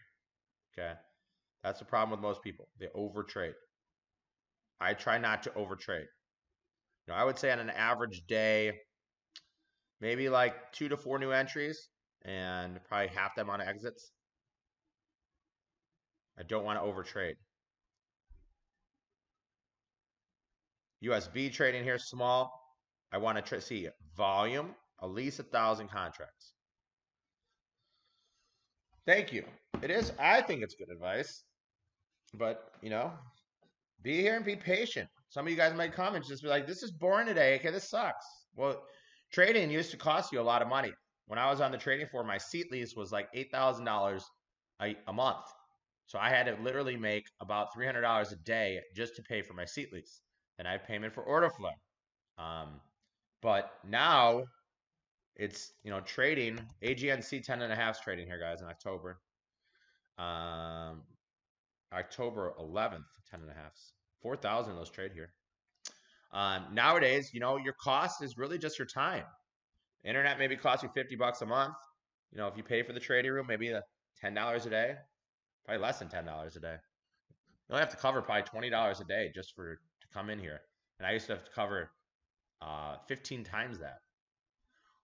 Okay? That's the problem with most people. They overtrade. I try not to overtrade. You know, I would say on an average day, maybe like 2 to 4 new entries and probably half them on exits. I don't want to overtrade. USB trading here small. I want to see volume, at least 1,000 contracts. Thank you. It is, I think it's good advice. But, you know, be here and be patient. Some of you guys might come and just be like, this is boring today. Okay, this sucks. Well, trading used to cost you a lot of money. when I was on the trading floor, my seat lease was like $8,000 a month. So I had to literally make about $300 a day just to pay for my seat lease. Then I have payment for order flow. But now it's, trading. AGNC 10.5's trading here, guys, in October. October 11th, 10.5's. 4,000 of those trade here. Nowadays, your cost is really just your time. Internet maybe costs you $50 a month. If you pay for the trading room, maybe $10 a day. Probably less than $10 a day. You only have to cover probably $20 a day just to come in here. And I used to have to cover 15 times that.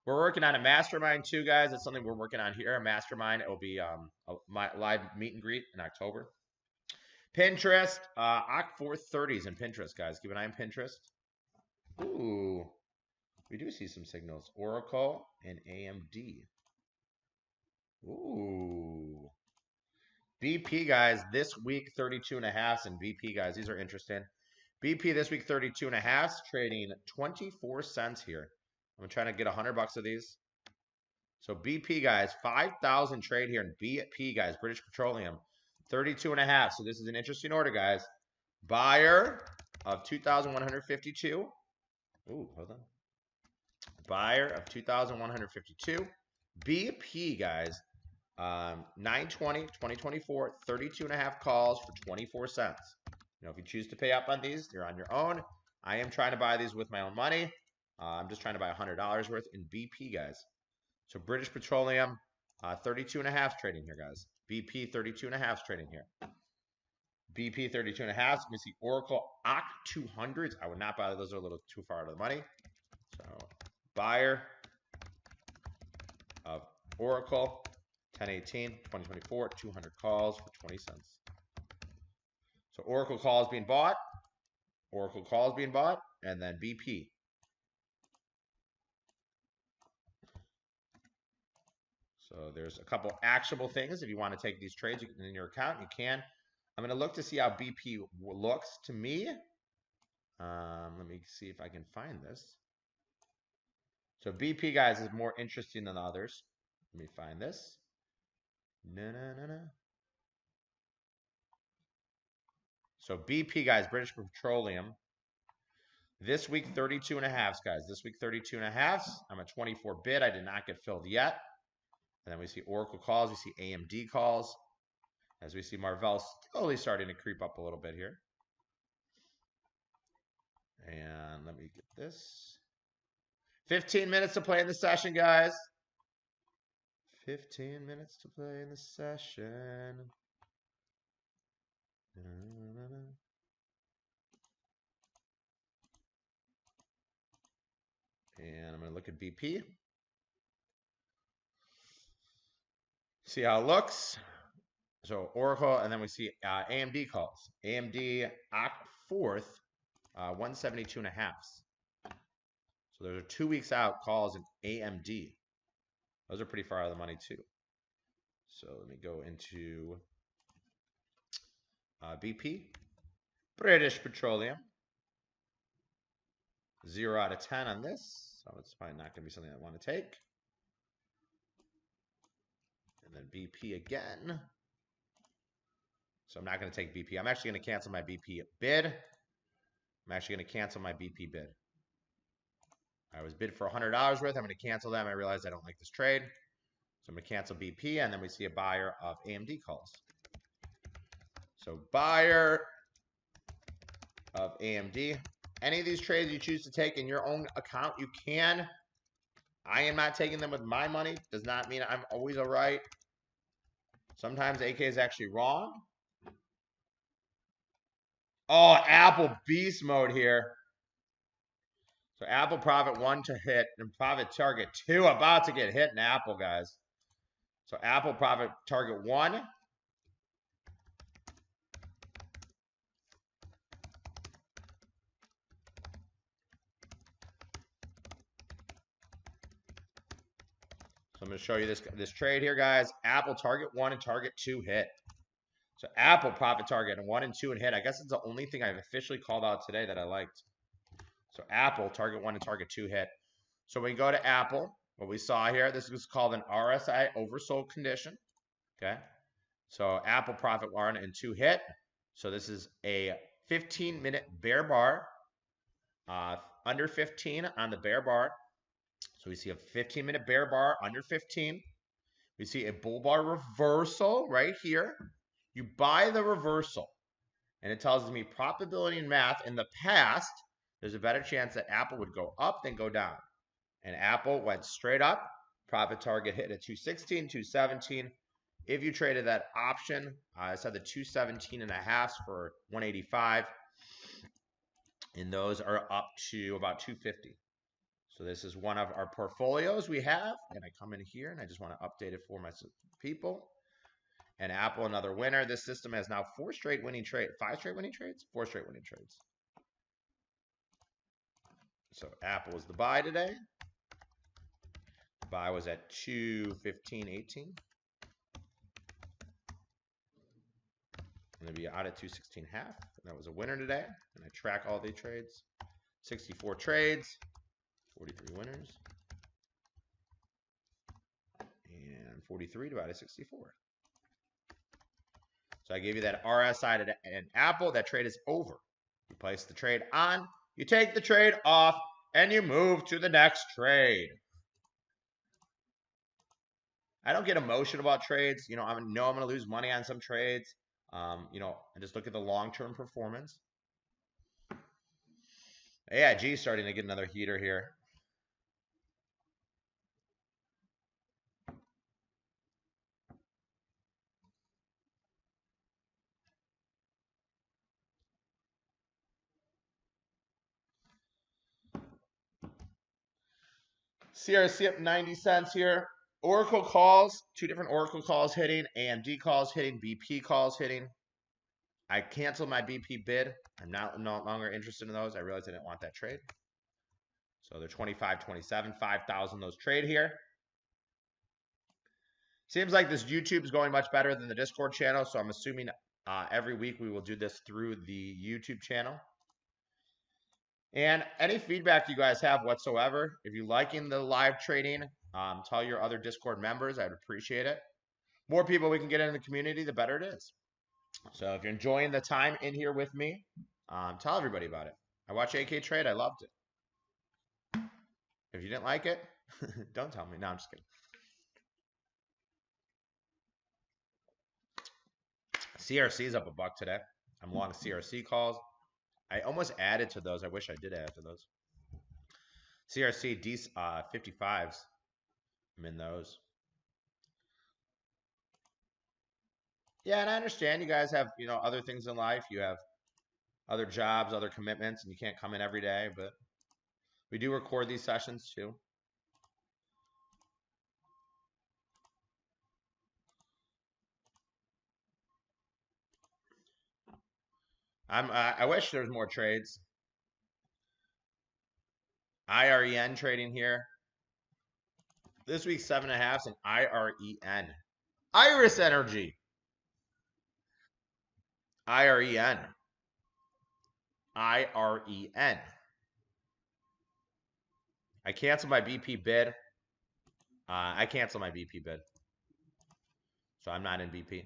We're working on a mastermind too, guys. That's something we're working on here. A mastermind. It will be my live meet and greet in October. Pinterest, OC430s in Pinterest, guys. Keep an eye on Pinterest. Ooh, we do see some signals. Oracle and AMD. Ooh. BP, guys, this week 32.5s and BP, guys. These are interesting. BP this week 32.5s, trading 24 cents here. I'm trying to get $100 of these. So BP, guys, 5,000 trade here in BP, guys. British Petroleum, 32.5. So this is an interesting order, guys. Buyer of 2,152. Ooh, hold on. Buyer of 2,152. BP, guys. 9/20, 2024, 32.5 calls for 24 cents. If you choose to pay up on these, you're on your own. I am trying to buy these with my own money. I'm just trying to buy $100 worth in BP, guys. So British Petroleum, 32.5 trading here, guys. BP 32.5 trading here. BP 32.5. We see Oracle OC 200s. I would not buy those. Are a little too far out of the money. So buyer of Oracle, 10/18, 2024, 200 calls for 20 cents. So Oracle calls being bought. Oracle calls being bought. And then BP. So there's a couple actionable things. If you want to take these trades in your account, you can. I'm going to look to see how BP looks to me. Let me see if I can find this. So BP, guys, is more interesting than others. Let me find this. No. So BP, guys, British Petroleum. This week, 32.5s, guys. This week, 32.5s. I'm at 24 bid. I did not get filled yet. And then we see Oracle calls. We see AMD calls. As we see Marvell slowly starting to creep up a little bit here. And let me get this. 15 minutes to play in the session, guys. 15 minutes to play in the session. And I'm going to look at BP. See how it looks. So Oracle, and then we see AMD calls. AMD OC4th, 172.5. So those are 2 weeks out calls in AMD. Those are pretty far out of the money too. So let me go into BP. British Petroleum. 0 out of 10 on this. So it's probably not going to be something I want to take. And then BP again. So I'm not going to take BP. I'm actually going to cancel my BP bid. I'm actually going to cancel my BP bid. I was bid for $100 worth. I'm going to cancel them. I realized I don't like this trade. So I'm going to cancel BP, and then we see a buyer of AMD calls. So buyer of AMD. Any of these trades you choose to take in your own account, you can. I am not taking them with my money. Does not mean I'm always all right. Sometimes AK is actually wrong. Oh, Apple beast mode here. So Apple profit 1 to hit and profit target 2 about to get hit in Apple, guys. So Apple profit target 1. So I'm going to show you this trade here, guys. Apple target 1 and target 2 hit. So Apple profit target 1 and 2 and hit. I guess it's the only thing I've officially called out today that I liked. So Apple target 1 and target 2 hit. So we go to Apple. what we saw here, this is called an RSI oversold condition. Okay. So Apple profit warrant and 2 hit. So this is a 15-minute bear bar, under 15 on the bear bar. So we see a 15-minute bear bar under 15. We see a bull bar reversal right here. You buy the reversal, and it tells me probability and math. In the past, there's a better chance that Apple would go up than go down. And Apple went straight up. Profit target hit at 216, 217. If you traded that option, I said the 217 and a half for 185. And those are up to about 250. So this is one of our portfolios we have. And I come in here and I just want to update it for my people. And Apple, another winner. This system has now 4 straight winning trades. 5 straight winning trades? 4 straight winning trades. So Apple was the buy today. The buy was at 215.18. And they'll be out at 216.5. That was a winner today. And I track all the trades. 64 trades, 43 winners. And 43 divided 64. So I gave you that RSI to an Apple. That trade is over. You place the trade on, you take the trade off, and you move to the next trade. I don't get emotional about trades. You know, I know I'm going to lose money on some trades. You know, I just look at the long-term performance. AIG starting to get another heater here. CRC up 90 cents here. Oracle calls, 2 different Oracle calls hitting, AMD calls hitting, BP calls hitting. I canceled my BP bid. I'm no longer interested in those. I realized I didn't want that trade. So they're 25, 27, 5,000 those trade here. Seems like this YouTube is going much better than the Discord channel, so I'm assuming every week we will do this through the YouTube channel. And any feedback you guys have whatsoever, if you're liking the live trading, tell your other Discord members. I'd appreciate it. More people we can get in the community, the better it is. So if you're enjoying the time in here with me, tell everybody about it. I watched AK trade. I loved it. If you didn't like it, don't tell me. No, I'm just kidding. CRC is up $1 today. I'm long CRC calls. I almost added to those. I wish I did add to those. CRC D55s. I'm in those. Yeah, and I understand you guys have, you know, other things in life. You have other jobs, other commitments, and you can't come in every day, but we do record these sessions too. I wish there was more trades. IREN trading here. This week 7.5s and IREN. Iris Energy. IREN. IREN. I canceled my BP bid. I canceled my BP bid. So I'm not in BP.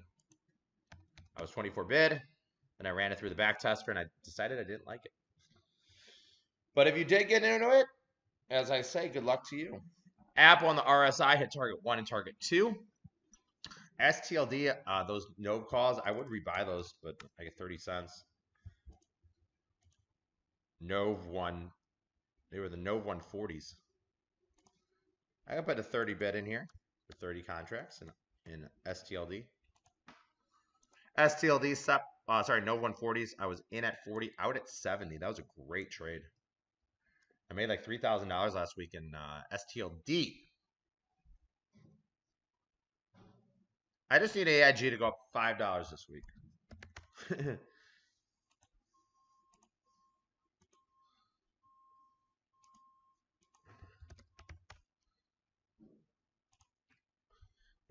I was 24 bid. Then I ran it through the back tester and I decided I didn't like it. But if you did get into it, as I say, good luck to you. Apple on the RSI hit target 1 and target 2. STLD, those node calls, I would rebuy those, but I get 30 cents. Nove 1, they were the Nove 140s. I can put a 30 bid in here for 30 contracts in STLD. STLD, sorry, Nove 140s. I was in at 40, out at 70. That was a great trade. I made like $3,000 last week in STLD. I just need AIG to go up $5 this week.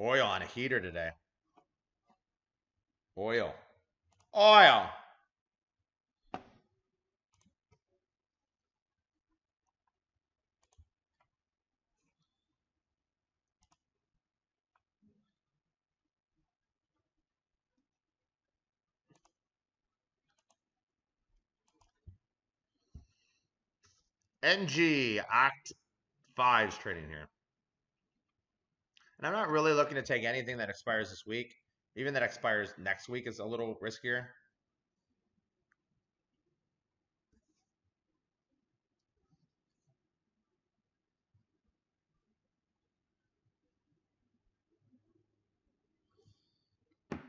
Oil on a heater today. Oil. Oil. NG Oct 5's trading here. And I'm not really looking to take anything that expires this week. Even that expires next week is a little riskier.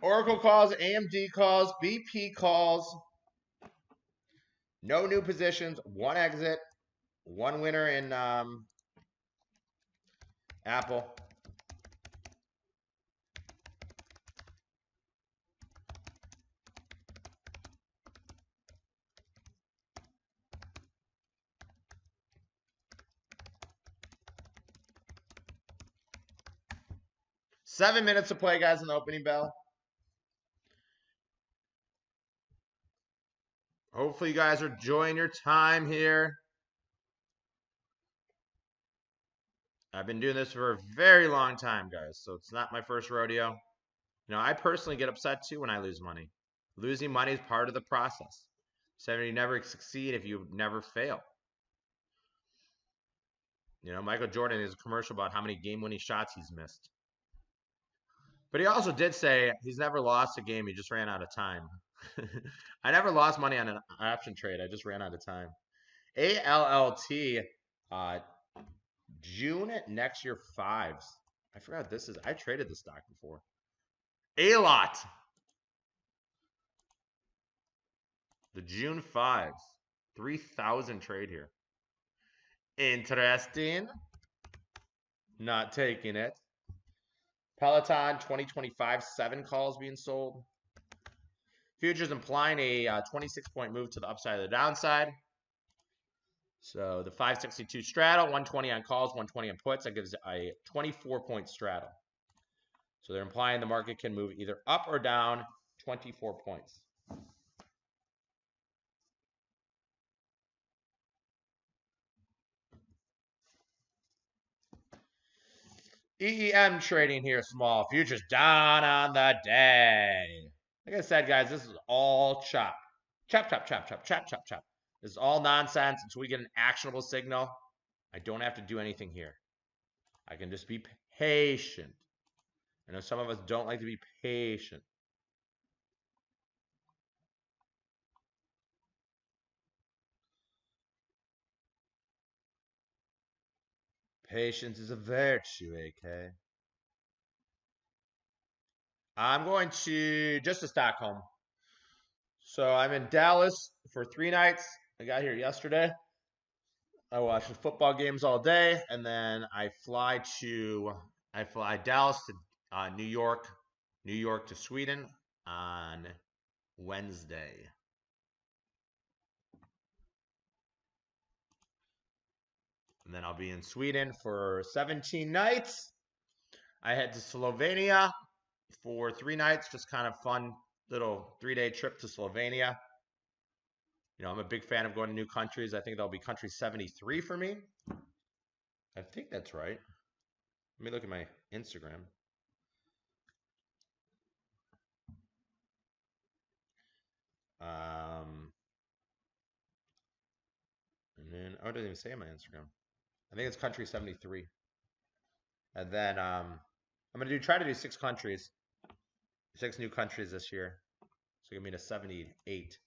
Oracle calls, AMD calls, BP calls. No new positions, one exit, one winner in Apple. Seven minutes to play, guys, in the opening bell. Hopefully you guys are enjoying your time here. I've been doing this for a very long time, guys, so it's not my first rodeo. You know, I personally get upset too when I lose money. Losing money is part of the process. So you never succeed if you never fail. You know, Michael Jordan is a commercial about how many game-winning shots he's missed. But he also did say he's never lost a game. He just ran out of time. I never lost money on an option trade. I just ran out of time. ALLT, June next year 5s. I forgot this is. I traded this stock before. A lot. The June 5s. 3,000 trade here. Interesting. Not taking it. Peloton 2025 7 calls being sold. Futures implying a 26-point move to the upside of the downside. So the 562 straddle, 120 on calls, 120 on puts. That gives a 24-point straddle. So they're implying the market can move either up or down 24 points. EEM trading here, small. Futures down on the day. Like I said, guys, this is all chop. Chop, chop, chop, chop, chop, chop, chop. This is all nonsense until we get an actionable signal. I don't have to do anything here. I can just be patient. I know some of us don't like to be patient. Patience is a virtue, AK. I'm going to Stockholm. So I'm in Dallas for 3 nights. I got here yesterday. I watch the football games all day, and then I fly Dallas to New York, New York to Sweden on Wednesday. And then I'll be in Sweden for 17 nights. I head to Slovenia for 3 nights, just kind of fun little 3-day trip to Slovenia. You know, I'm a big fan of going to new countries. I think that'll be country 73 for me. I think that's right. Let me look at my Instagram. And then, oh, it doesn't even say on my Instagram. I think it's country 73. And then I'm gonna try to do 6 countries, 6 new countries this year. So give me to 78.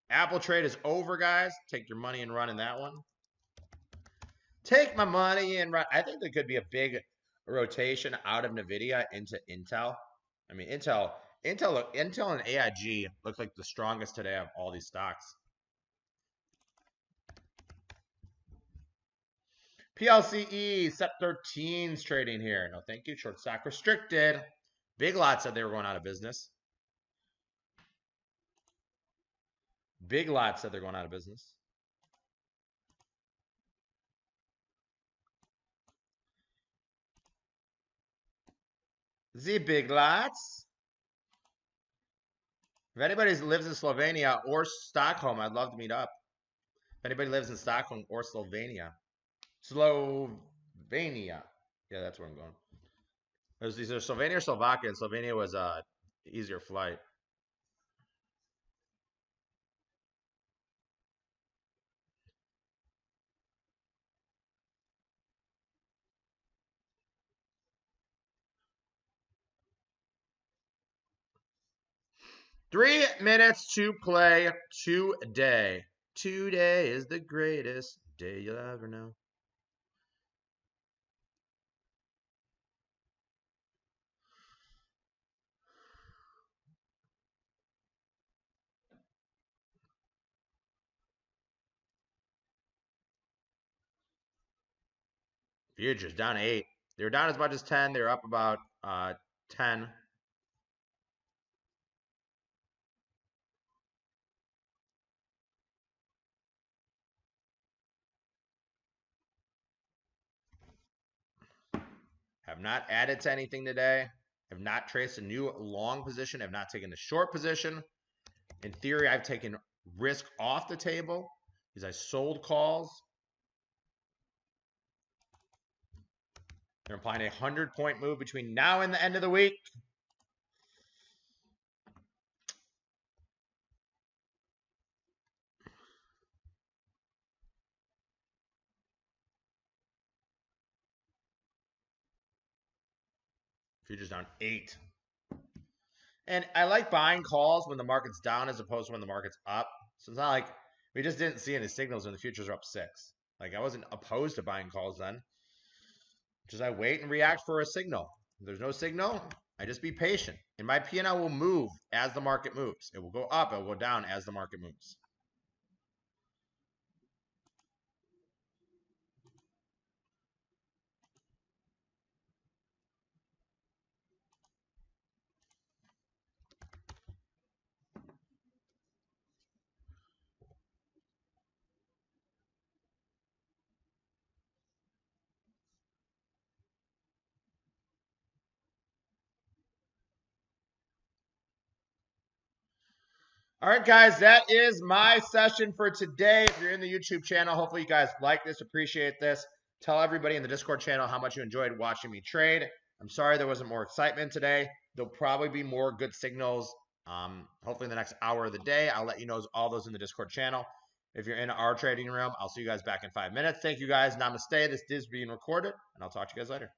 Apple trade is over, guys. Take your money and run in that one. Take my money and run. I think there could be a big rotation out of NVIDIA into Intel. I mean, Intel and AIG look like the strongest today of all these stocks. PLCE, set 13's trading here. No, thank you. Short stock restricted. Big Lot said they were going out of business. Big Lot said they're going out of business. The Big Lots. If anybody lives in Slovenia or Stockholm, I'd love to meet up. If anybody lives in Stockholm or Slovenia. Slovenia. Yeah, that's where I'm going. It was either Slovenia or Slovakia, and Slovenia was a easier flight. 3 minutes to play today. Today is the greatest day you'll ever know. Futures down 8. They were down as much as 10. They were up about 10. Have not added to anything today. Have not traced a new long position. Have not taken a short position. In theory, I've taken risk off the table because I sold calls. They're implying a 100-point move between now and the end of the week. Futures down 8. And I like buying calls when the market's down as opposed to when the market's up. So it's not like we just didn't see any signals when the futures are up 6. Like I wasn't opposed to buying calls then. Just I wait and react for a signal. If there's no signal, I just be patient. And my P&L will move as the market moves. It will go up, it will go down as the market moves. All right, guys, that is my session for today. If you're in the YouTube channel, hopefully you guys like this, appreciate this. Tell everybody in the Discord channel how much you enjoyed watching me trade. I'm sorry there wasn't more excitement today. There'll probably be more good signals. Hopefully in the next hour of the day. I'll let you know all those in the Discord channel. If you're in our trading room, I'll see you guys back in 5 minutes. Thank you guys. Namaste. This is being recorded, and I'll talk to you guys later.